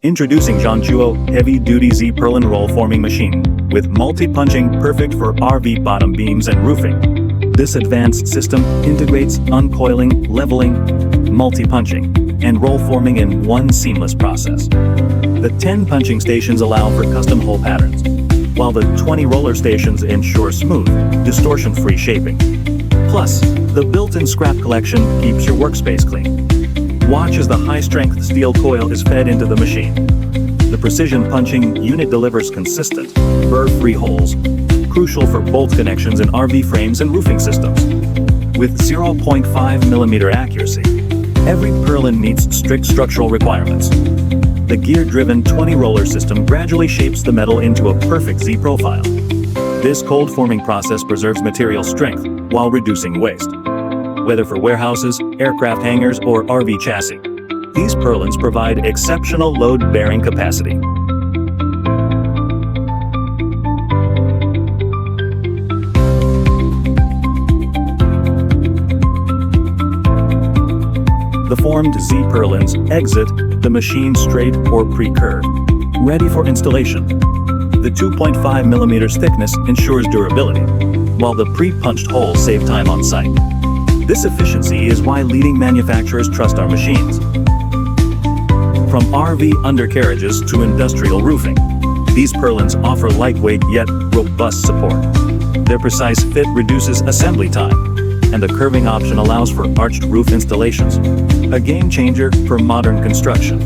Introducing Zhongtuo Heavy-Duty Z Purlin Roll Forming Machine, with multi-punching perfect for RV bottom beams and roofing. This advanced system integrates uncoiling, leveling, multi-punching, and roll forming in one seamless process. The 10 punching stations allow for custom hole patterns, while the 20 roller stations ensure smooth, distortion-free shaping. Plus, the built-in scrap collection keeps your workspace clean. Watch as the high-strength steel coil is fed into the machine. The precision punching unit delivers consistent, burr-free holes, crucial for bolt connections in RV frames and roofing systems. With 0.5mm accuracy, every Purlin meets strict structural requirements. The gear-driven 20-roller system gradually shapes the metal into a perfect Z profile. This cold forming process preserves material strength while reducing waste. Whether for warehouses, aircraft hangars, or RV chassis, these Purlins provide exceptional load-bearing capacity. The formed Z Purlins exit the machine straight or pre-curved, ready for installation. The 2.5mm thickness ensures durability, while the pre-punched holes save time on site. This efficiency is why leading manufacturers trust our machines. From RV undercarriages to industrial roofing, these Purlins offer lightweight yet robust support. Their precise fit reduces assembly time, and the curving option allows for arched roof installations, a game changer for modern construction.